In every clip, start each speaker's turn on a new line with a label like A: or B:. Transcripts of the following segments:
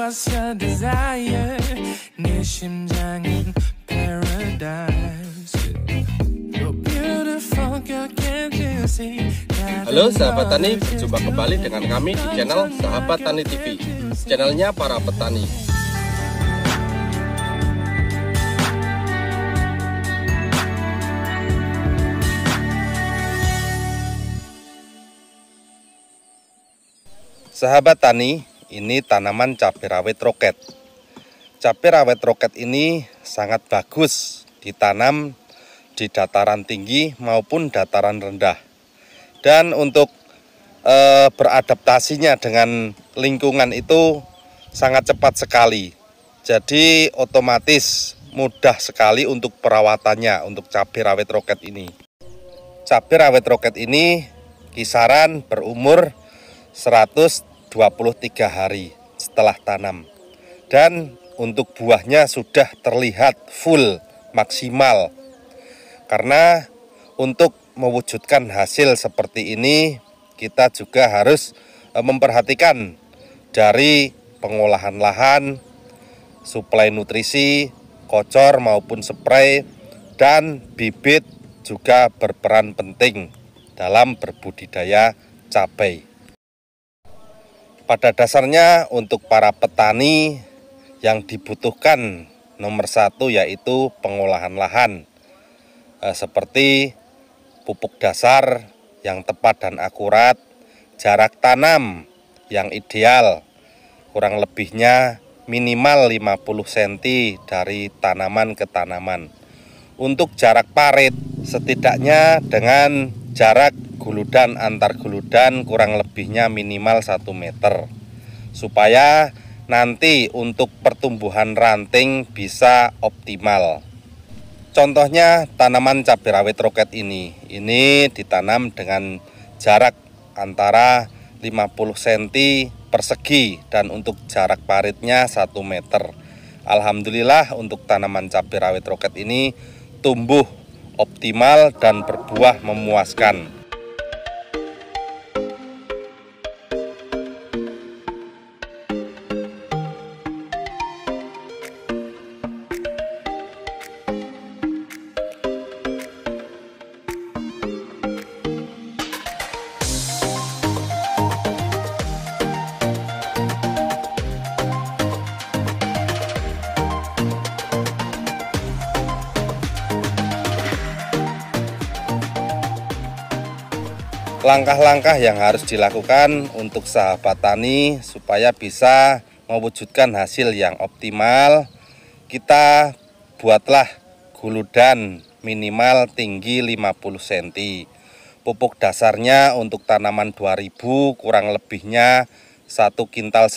A: What's your desire? 내 심장은 paradise. You're beautiful, girl, can't you see?
B: Halo sahabat tani, berjumpa kembali dengan kami di channel Sahabat Tani TV, channelnya para petani. Sahabat tani, ini tanaman cabai rawit roket. Cabai rawit roket ini sangat bagus ditanam di dataran tinggi maupun dataran rendah. Dan untuk beradaptasinya dengan lingkungan itu sangat cepat sekali. Jadi otomatis mudah sekali untuk perawatannya untuk cabai rawit roket ini. Cabai rawit roket ini kisaran berumur 123 hari setelah tanam. Dan untuk buahnya sudah terlihat full maksimal. Karena untuk mewujudkan hasil seperti ini, kita juga harus memperhatikan dari pengolahan lahan, suplai nutrisi, kocor maupun spray, dan bibit juga berperan penting dalam berbudidaya cabai. Pada dasarnya untuk para petani yang dibutuhkan nomor satu yaitu pengolahan lahan, seperti pupuk dasar yang tepat dan akurat, jarak tanam yang ideal, kurang lebihnya minimal 50 cm dari tanaman ke tanaman. Untuk jarak parit setidaknya dengan jarak guludan antar guludan kurang lebihnya minimal 1 meter, supaya nanti untuk pertumbuhan ranting bisa optimal. Contohnya tanaman cabai rawit roket ini ditanam dengan jarak antara 50 cm persegi dan untuk jarak paritnya 1 meter. Alhamdulillah untuk tanaman cabai rawit roket ini tumbuh optimal dan berbuah memuaskan. Langkah-langkah yang harus dilakukan untuk sahabat tani supaya bisa mewujudkan hasil yang optimal, kita buatlah guludan minimal tinggi 50 cm. Pupuk dasarnya untuk tanaman 2000 kurang lebihnya 1,5 kintal.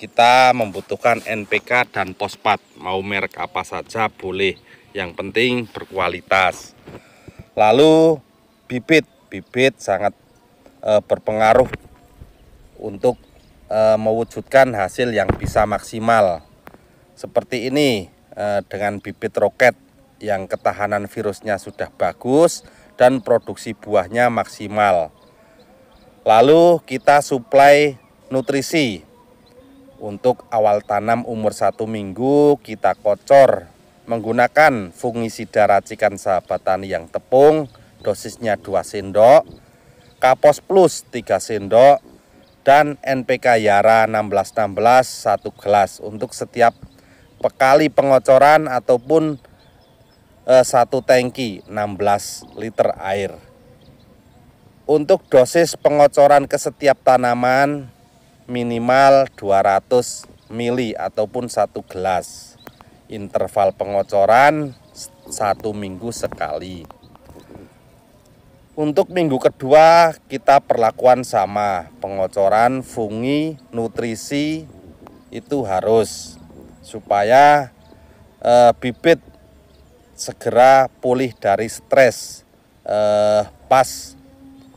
B: Kita membutuhkan NPK dan fosfat, mau merek apa saja boleh, yang penting berkualitas. Lalu bibit sangat berpengaruh untuk mewujudkan hasil yang bisa maksimal. Seperti ini dengan bibit roket yang ketahanan virusnya sudah bagus dan produksi buahnya maksimal. Lalu kita suplai nutrisi. Untuk awal tanam umur 1 minggu kita kocor menggunakan fungisida racikan sahabat tani yang tepung, dosisnya 2 sendok, Kapos Plus 3 sendok, dan NPK Yara 1616 1 gelas untuk setiap kali pengocoran ataupun 1 tangki 16 liter air. Untuk dosis pengocoran ke setiap tanaman minimal 200 ml ataupun 1 gelas. Interval pengocoran 1 minggu sekali. Untuk minggu kedua kita perlakuan sama, pengocoran, fungi, nutrisi itu harus supaya bibit segera pulih dari stres pas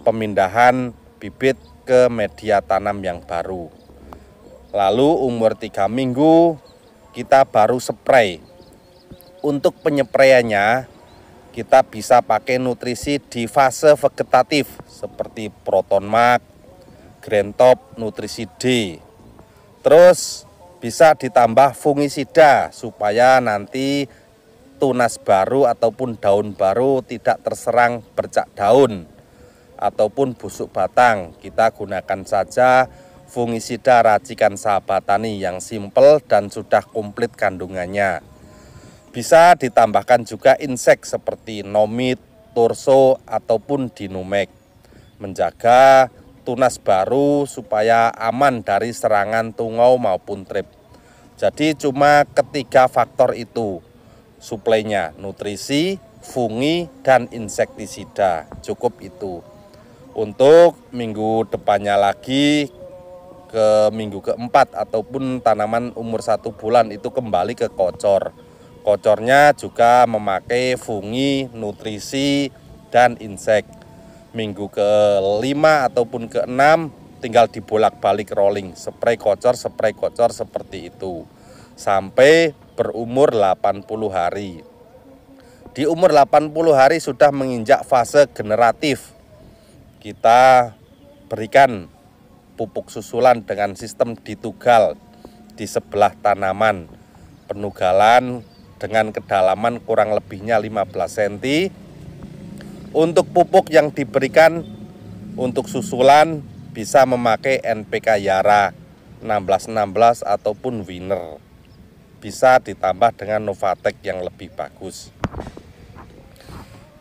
B: pemindahan bibit ke media tanam yang baru. Lalu umur 3 minggu kita baru spray. Untuk penyepraiannya kita bisa pakai nutrisi di fase vegetatif seperti Proton Max, Green Top, Nutrisi D. Terus bisa ditambah fungisida supaya nanti tunas baru ataupun daun baru tidak terserang bercak daun ataupun busuk batang. Kita gunakan saja fungisida racikan Sahabat Tani yang simple dan sudah komplit kandungannya. Bisa ditambahkan juga insek seperti nomit, torso ataupun dinumek, menjaga tunas baru supaya aman dari serangan tungau maupun trip. Jadi cuma ketiga faktor itu suplainya, nutrisi, fungi, dan insektisida. Cukup itu. Untuk minggu depannya lagi, ke minggu keempat ataupun tanaman umur 1 bulan itu kembali ke kocor. Kocornya juga memakai fungi, nutrisi, dan insek. Minggu ke-5 ataupun ke-6 tinggal dibolak-balik rolling, spray kocor seperti itu sampai berumur 80 hari. Di umur 80 hari sudah menginjak fase generatif. Kita berikan pupuk susulan dengan sistem ditugal di sebelah tanaman. Penugalan dengan kedalaman kurang lebihnya 15 cm. Untuk pupuk yang diberikan untuk susulan bisa memakai NPK Yara 1616 ataupun Winner. Bisa ditambah dengan Novatek yang lebih bagus.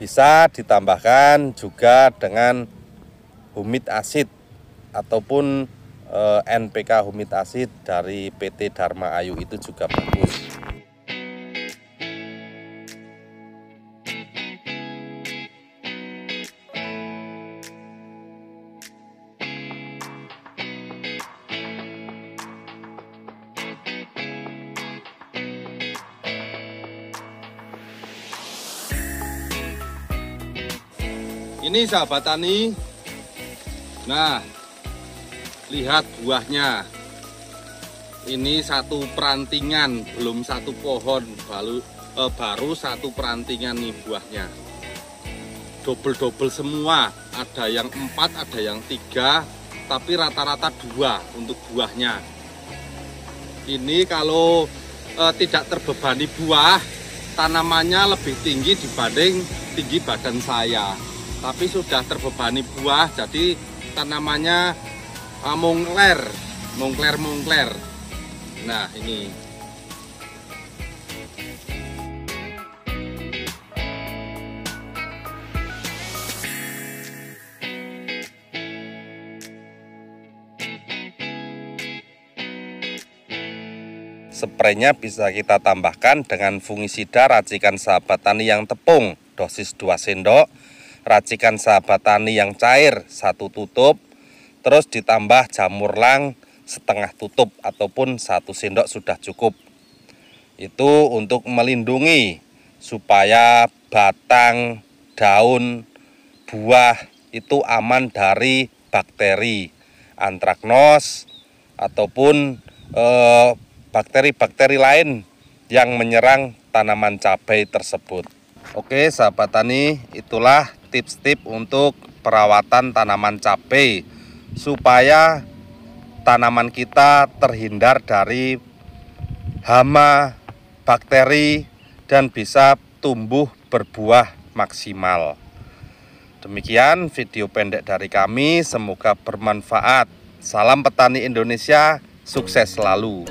B: Bisa ditambahkan juga dengan humid acid ataupun NPK humid acid dari PT Dharma Ayu itu juga bagus. Ini Sahabat Tani, nah lihat buahnya. Ini satu perantingan, belum satu pohon, baru satu perantingan nih buahnya. Double-double semua, ada yang 4, ada yang 3, tapi rata-rata 2 untuk buahnya. Ini kalau tidak terbebani buah, tanamannya lebih tinggi dibanding tinggi badan saya. Tapi sudah terbebani buah, jadi tanamannya mungkler. Nah ini. Spraynya bisa kita tambahkan dengan fungisida racikan Sahabat Tani yang tepung, dosis 2 sendok. Racikan Sahabat Tani yang cair 1 tutup, terus ditambah jamurlang setengah tutup ataupun 1 sendok sudah cukup. Itu untuk melindungi supaya batang, daun, buah itu aman dari bakteri antraknos ataupun bakteri-bakteri lain yang menyerang tanaman cabai tersebut. Oke Sahabat Tani, itulah tips-tips untuk perawatan tanaman cabai supaya tanaman kita terhindar dari hama, bakteri, dan bisa tumbuh berbuah maksimal. Demikian video pendek dari kami, semoga bermanfaat. Salam petani Indonesia, sukses selalu.